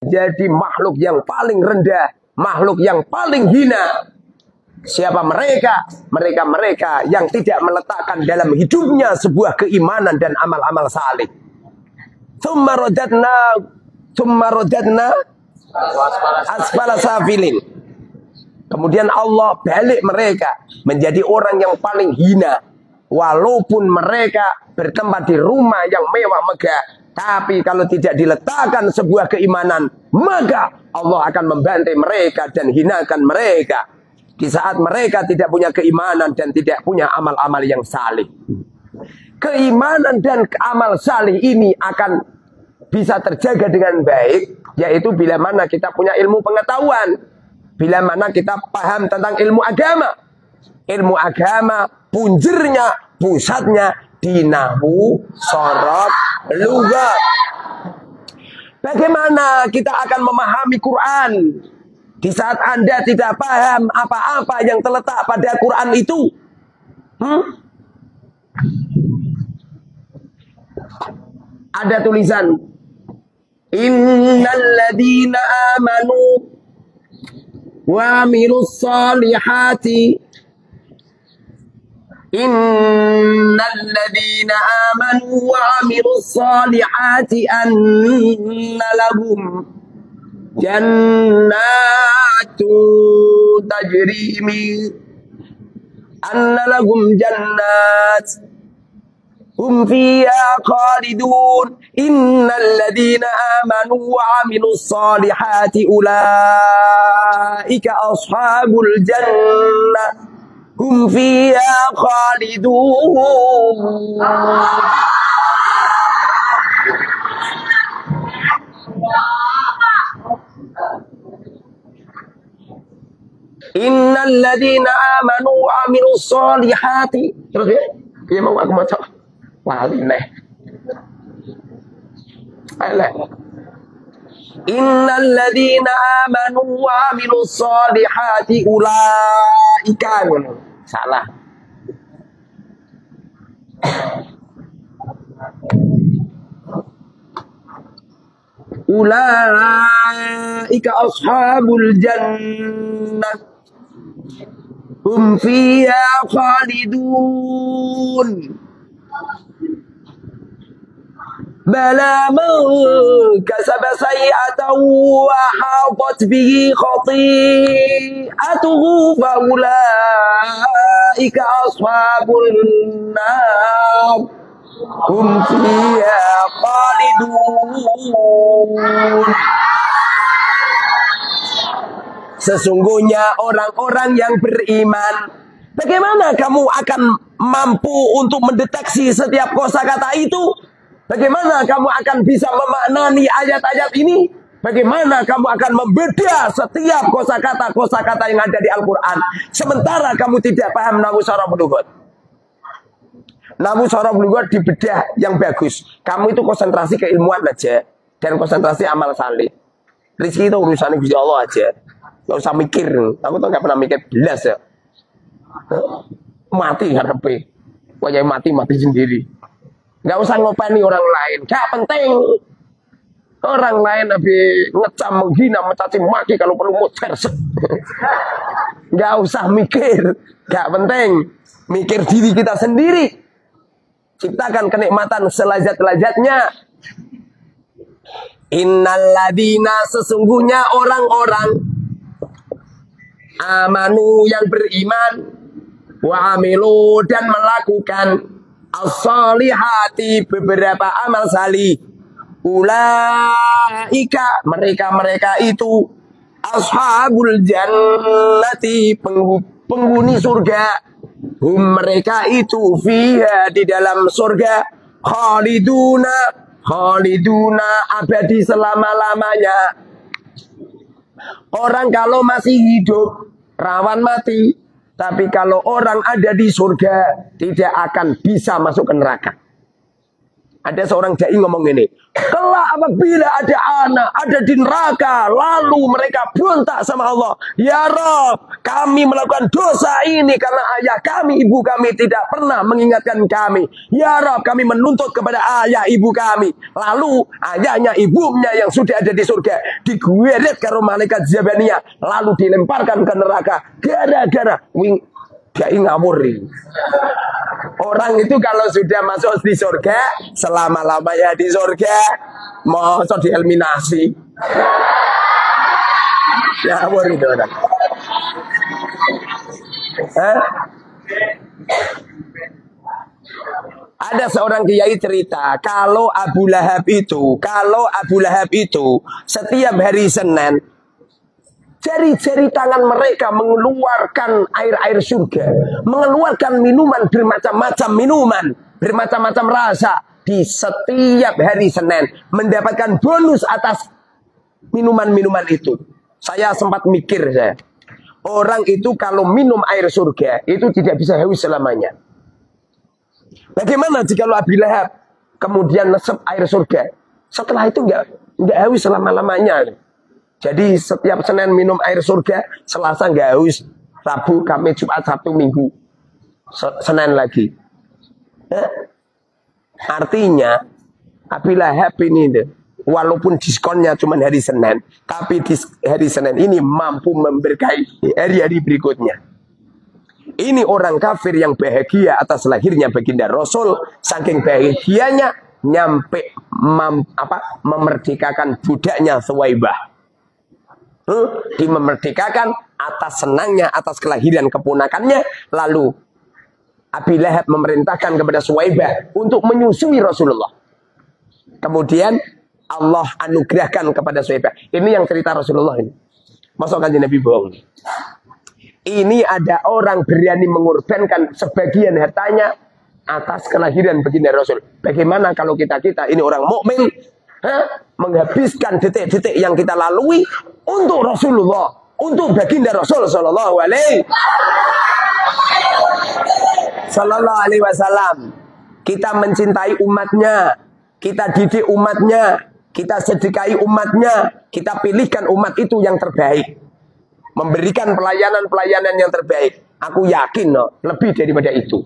jadi makhluk yang paling rendah, makhluk yang paling hina. Siapa mereka? Mereka yang tidak meletakkan dalam hidupnya sebuah keimanan dan amal-amal saleh. Tsumma radadna asfala safilin. Kemudian Allah balik mereka menjadi orang yang paling hina. Walaupun mereka bertempat di rumah yang mewah megah, tapi kalau tidak diletakkan sebuah keimanan, maka Allah akan membantai mereka dan hinakan mereka. Di saat mereka tidak punya keimanan dan tidak punya amal-amal yang saleh. Keimanan dan amal saleh ini akan bisa terjaga dengan baik, yaitu bila mana kita punya ilmu pengetahuan, bila mana kita paham tentang ilmu agama. Ilmu agama punjernya, pusatnya di nahwu, sharaf, lughat. Bagaimana kita akan memahami Quran di saat Anda tidak paham apa-apa yang terletak pada Quran itu? Ada tulisan, Innal ladzina amanu wa amilus salihati, Innal ladzina amanu wa amilus salihati anna lahum jannatu tajri min anna lahum jannat hum fiha khalidun innal ladzina amanu wa amilus salihati ulaika ashabul jannah hum fiha khalidun. Innal ladzina amanu wa amilus solihati. Terus ya? Dia mau aku maca. Wali neh. Alah. Innal ladzina amanu wa amilus solihati ulaika. Salah. Ulaika ashabul jannah hum fiha khalidun. Bala man kasaba sayi'atan wa hatat bihi khati'atuhu fa ulaika ashabun nar hum fiha khalidun. Sesungguhnya orang-orang yang beriman, bagaimana kamu akan mampu untuk mendeteksi setiap kosakata itu? Bagaimana kamu akan bisa memaknani ayat-ayat ini? Bagaimana kamu akan membedah setiap kosakata yang ada di Al-Quran? Sementara kamu tidak paham nahwu sharaf lughat. Nahwu sharaf lughat dibedah yang bagus. Kamu itu konsentrasi keilmuan aja dan konsentrasi amal saleh. Rezeki itu urusan Gusti Allah aja. Gak usah mikir. Aku tuh gak pernah mikir belas ya. Mati ngarepe. Wajah mati sendiri. Gak usah ngopeni orang lain. Gak penting. Orang lain habis ngecam, menghina, mencaci maki, kalau perlu muter. Gak usah mikir. Gak penting. Mikir diri kita sendiri. Ciptakan kenikmatan selazat-lazatnya. Innalladzina, sesungguhnya orang-orang amanu yang beriman, wa amilu dan melakukan as-solihati beberapa amal salih, ulaika mereka itu ashabul jannati penghuni surga, hum mereka itu fiha di dalam surga khaliduna abadi selama-lamanya. Orang kalau masih hidup rawan mati, tapi kalau orang ada di surga tidak akan bisa masuk ke neraka. Ada seorang dai ngomong ini, Kelak apabila ada anak, ada di neraka, lalu mereka berontak sama Allah. Ya Rob, kami melakukan dosa ini karena ayah kami, ibu kami tidak pernah mengingatkan kami. Ya Rob, kami menuntut kepada ayah, ibu kami. Lalu ayahnya, ibunya yang sudah ada di surga digeret ke malaikat Zabaniyah, lalu dilemparkan ke neraka. Gara-gara gak ngawuri. Orang itu kalau sudah masuk di surga, selama-lamanya di surga, mau dieliminasi. Ngawur itu orang. Ada seorang kiai cerita, kalau Abu Lahab itu setiap hari Senin, jari-jari tangan mereka mengeluarkan air-air surga, mengeluarkan minuman bermacam-macam rasa di setiap hari Senin, mendapatkan bonus atas minuman-minuman itu. Saya sempat mikir, orang itu kalau minum air surga itu tidak bisa haus selamanya. Bagaimana jika Abu Lahab kemudian nesep air surga, setelah itu nggak haus selama-lamanya? Jadi setiap Senin minum air surga, Selasa nggak haus, Rabu, Kamis, Jumat, Sabtu, Minggu, Senin lagi. Artinya, Abu Lahab ini deh, walaupun diskonnya cuma hari Senin, tapi di hari Senin ini mampu memberkahi hari-hari berikutnya. Ini orang kafir yang bahagia atas lahirnya baginda Rasul, saking bahagianya nyampe memerdekakan budaknya Suwaibah. Dimerdekakan atas senangnya atas kelahiran keponakannya. Lalu Abu Lahab memerintahkan kepada Suwaibah untuk menyusui Rasulullah. Kemudian Allah anugerahkan kepada Suwaibah. Ini yang cerita Rasulullah ini. Masuk kanjeng Nabi bohong. Ini ada orang berani mengorbankan sebagian hartanya atas kelahiran baginda Rasul. Bagaimana kalau kita ini orang mukmin, menghabiskan detik-detik yang kita lalui untuk Rasulullah, untuk baginda Rasul sallallahu alaihi wasallam. Kita mencintai umatnya, kita didik umatnya, kita sedekahi umatnya, kita pilihkan umat itu yang terbaik, memberikan pelayanan-pelayanan yang terbaik. Aku yakin lebih daripada itu.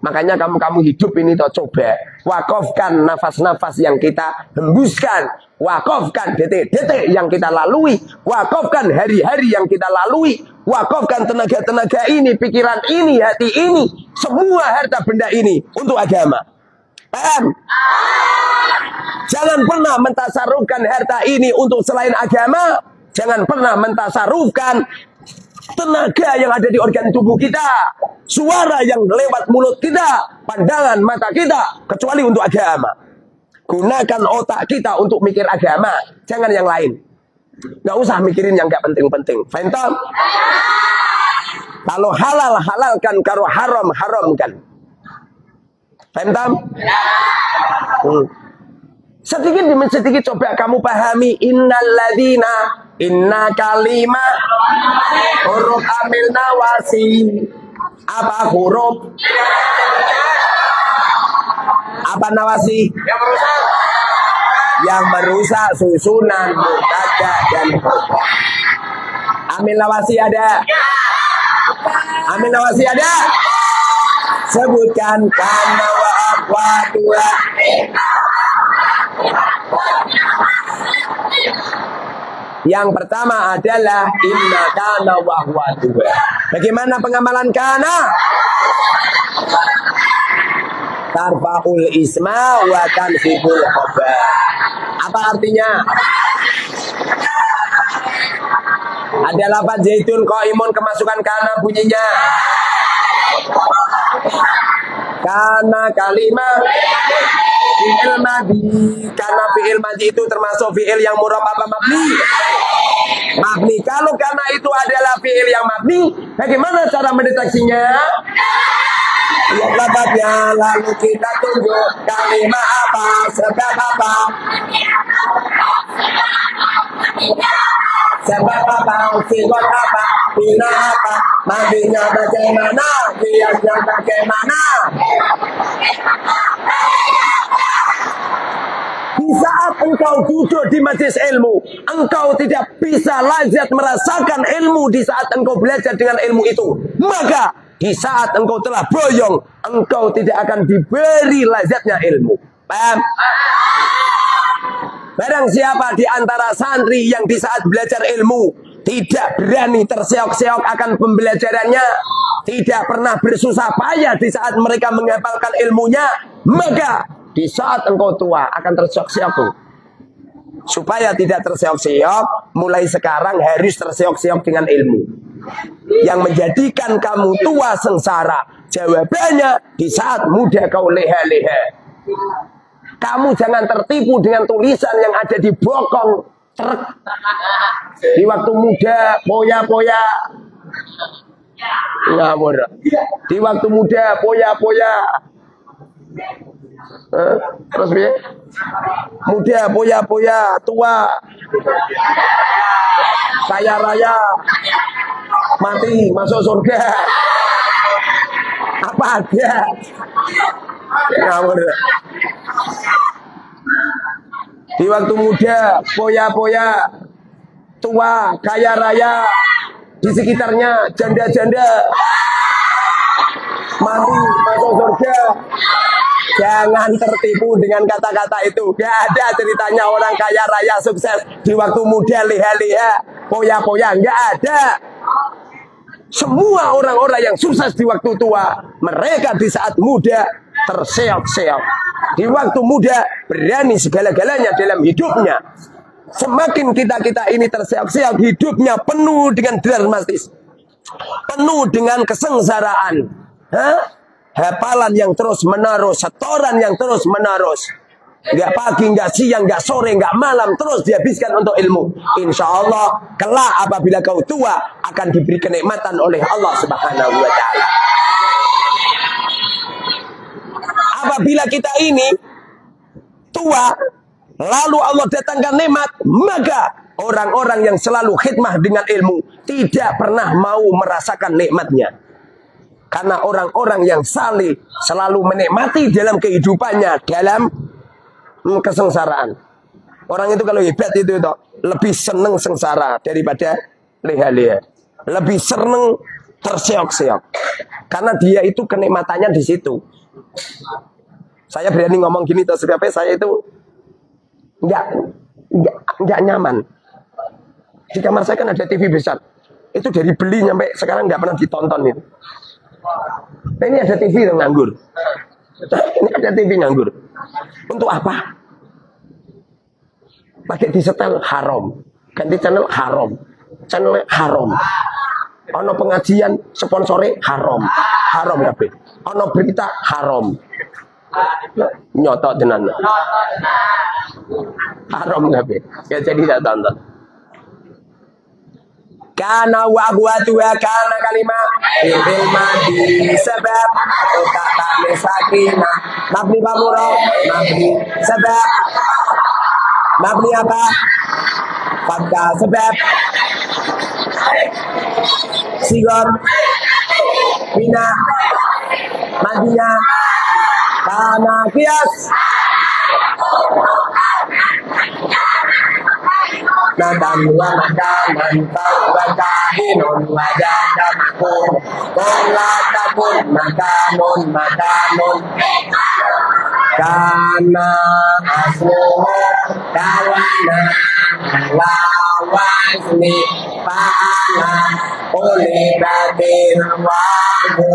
Makanya kamu hidup ini coba wakafkan nafas-nafas yang kita hembuskan, wakafkan detik-detik yang kita lalui, wakafkan hari-hari yang kita lalui, wakafkan tenaga-tenaga ini, pikiran ini, hati ini, semua harta benda ini untuk agama. Paham? Jangan pernah mentasarufkan harta ini untuk selain agama. Jangan pernah mentasarufkan tenaga yang ada di organ tubuh kita, suara yang lewat mulut kita, pandangan mata kita, kecuali untuk agama. Gunakan otak kita untuk mikir agama, jangan yang lain. Nggak usah mikirin yang nggak penting-penting. Faham? Kalau halal halalkan, kalau haram haramkan. Faham? Sedikit demi sedikit coba kamu pahami. Innalladzina, inna kalimah huruf amil nawasi. Apa huruf? Apa nawasi? Yang merusak susunan mubtada dan amil nawasi ada? Amil nawasi ada? Sebutkan kana wa aqwatuha. Yang pertama adalah inna kana wa huwa. Bagaimana pengamalan kana? Tarfa'ul isma wa tanfibul khabar. Apa artinya? Ada lafaz zaitun qaimun kemasukan kana bunyinya. Kana kalimah fi'il madhi. Karena fi'il madhi itu termasuk fi'il yang murab apa mabni? Mabni. Kalau karena itu adalah fi'il yang mabni, bagaimana cara mendeteksinya? Lihat lafaznya, lalu kita tunjuk kalimat apa, sebab apa? Sebab apa, sifat apa, bina apa, mabninya bagaimana, kiasnya bagaimana? engkau duduk di majelis ilmu, engkau tidak bisa lazat merasakan ilmu di saat engkau belajar dengan ilmu itu, maka di saat engkau telah boyong, engkau tidak akan diberi lazatnya ilmu. Paham? Barang siapa di antara santri yang di saat belajar ilmu tidak berani terseok-seok akan pembelajarannya, tidak pernah bersusah payah di saat mereka menghafalkan ilmunya, maka di saat engkau tua akan terseok-seok. Supaya tidak terseok-seok, mulai sekarang harus terseok-seok dengan ilmu. Yang menjadikan kamu tua sengsara, jawabannya di saat muda kau leha-leha. Kamu jangan tertipu dengan tulisan yang ada di bokong truk. Di waktu muda, poya-poya. Ngawur. Di waktu muda, poya-poya. Terus ya? Muda, poya-poya, tua. Kaya raya. Mati, masuk surga. Apa ada? Ngawur. Di waktu muda, poya-poya, tua, kaya raya, di sekitarnya janda-janda, mati, masuk surga. Jangan tertipu dengan kata-kata itu. Gak ada ceritanya orang kaya raya sukses di waktu muda leha-leha, poya-poya. Gak ada. Semua orang-orang yang sukses di waktu tua, mereka di saat muda terseok-seok. Di waktu muda berani segala-galanya dalam hidupnya. Semakin kita ini terseok-seok, hidupnya penuh dengan dramatis, penuh dengan kesengsaraan. Hafalan yang terus menerus, setoran yang terus menerus. Nggak pagi, nggak siang, nggak sore, nggak malam, terus dihabiskan untuk ilmu. Insya Allah, kelak apabila kau tua akan diberi kenikmatan oleh Allah Subhanahu wa Ta'ala. Apabila kita ini tua, lalu Allah datangkan nikmat, maka orang-orang yang selalu khidmah dengan ilmu tidak pernah mau merasakan nikmatnya. Karena orang-orang yang salih selalu menikmati dalam kehidupannya dalam kesengsaraan. Orang itu kalau hebat itu lebih seneng sengsara daripada leha-leha. Lebih seneng terseok-seok. Karena dia itu kenikmatannya di situ. Saya berani ngomong gini tuh, sebabnya saya itu nggak nyaman. Di kamar saya kan ada TV besar. Itu dari beli sampai sekarang nggak pernah ditonton itu. Nah, ini ada TV yang nganggur. Ini ada TV nganggur. Untuk apa? Pakai disetel haram. Ganti channel haram. Channelnya haram. Ono pengajian sponsore haram. Haram kabeh. Ono berita haram. Nyotok tenan. Haram kabeh. Ya jadi tidak tonton. Karena wahwatua karena kalimat ilmu madi sebab kata sakinah mabni pamuro mabni sebab mabni apa? Fakta sebab sigon bina madinya karena kias nadam wa makanan tawajahinun wajadamakun Kolatabun makanun Kana asluhu kawana Lawazni fa'ala Ulibatir wahu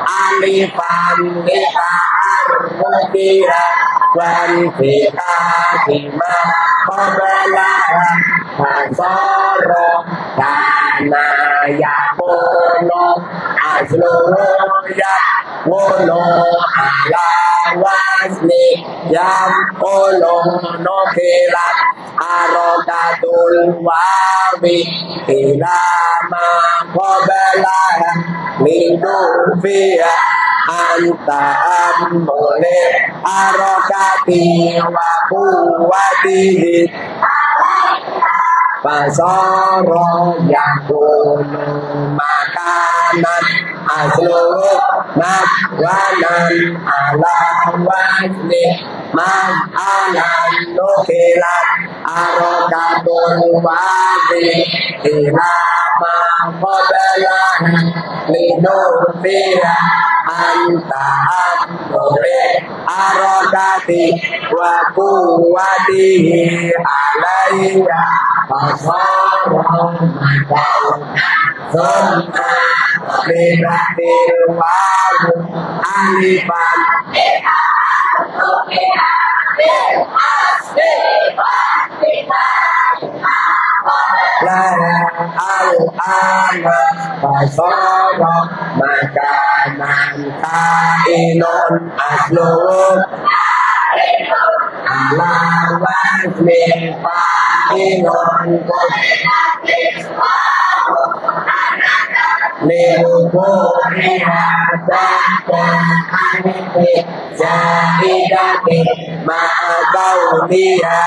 Alifan lita'ar mukira Wan fi'ahima Qabalara Fasoro Kana yakuno Asluhu yakuno Ala wazni Yakuno Nukilat Arodatul wawi Ilama Qabalara Mindu fiha Anta amule Arokati wa kuwatihi Fasoro yakunu makanan asluhu makwanan ala wasni ma'alan nukilat arokatun wadi ilama qabalan linufira anta amure arokati wa kuwadihi alaiya fasara Summa Libatil Wahu Alifan Lara al-ama Fasara Makanan Kainun Aslun Ala Wasmin Fa'inun Lihukumiha Zakon Anifi Zahidati Ma'akauliya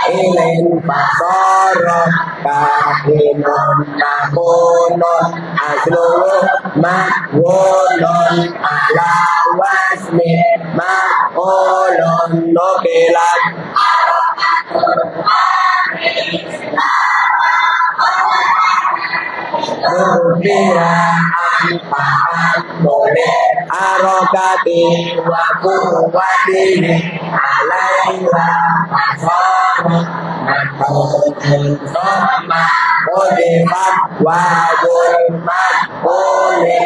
Ilin Fasoro Kahinun Nakunun Asluhu Makwunun Ala Wasmi Makulun Nukilat Nufira Ampa'an Boleh Arokati Wa kuwadihi Alaiya Fasara Nakutun Soma Udifat Wa Gulmat Boleh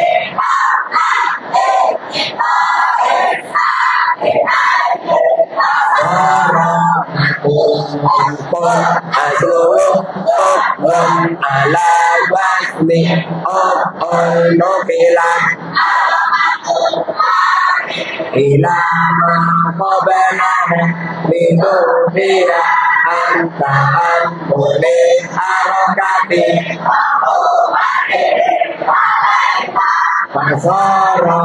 ala wasmi nukilat ilama qabalahu lidufira anta ambule harakati fasara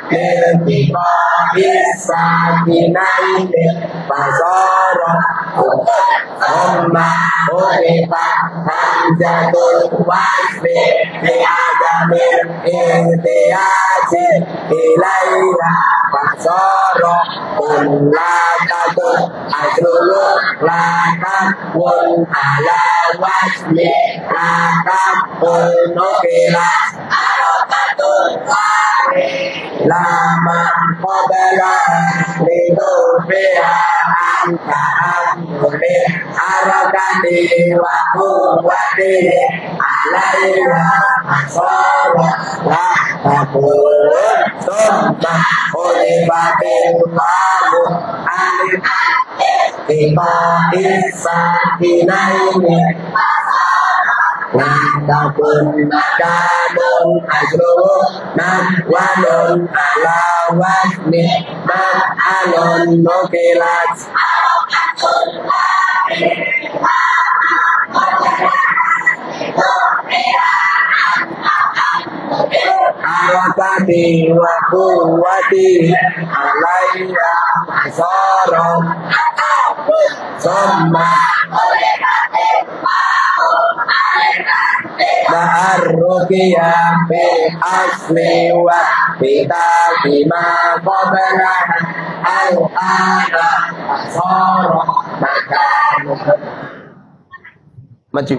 Ketika bisa dinaide pasoro Oma Ulipa Hamzatul Wasbi Diadamir Intiazi Ilaiha Pasoro Ulakatun Asrulu Lakam Wun Ala Wasbi Lakam Unukilat Arokatun Lama Qobala Lidufira Anta Amuli Arakati Wa Kuwati Alaiya Asara Lakabun Summa Ulibatin Wabu Alif Iba Isa Inaini Nakabun Nakabun Asruhu Nakwanun Ala Wasmi Ma'alun Nukilat Arakati wa kuwati Alaiya Asara Summa Ba'arrukiya Bi asli wa Bitakima Qabla Al-Ana Asara Maka Maju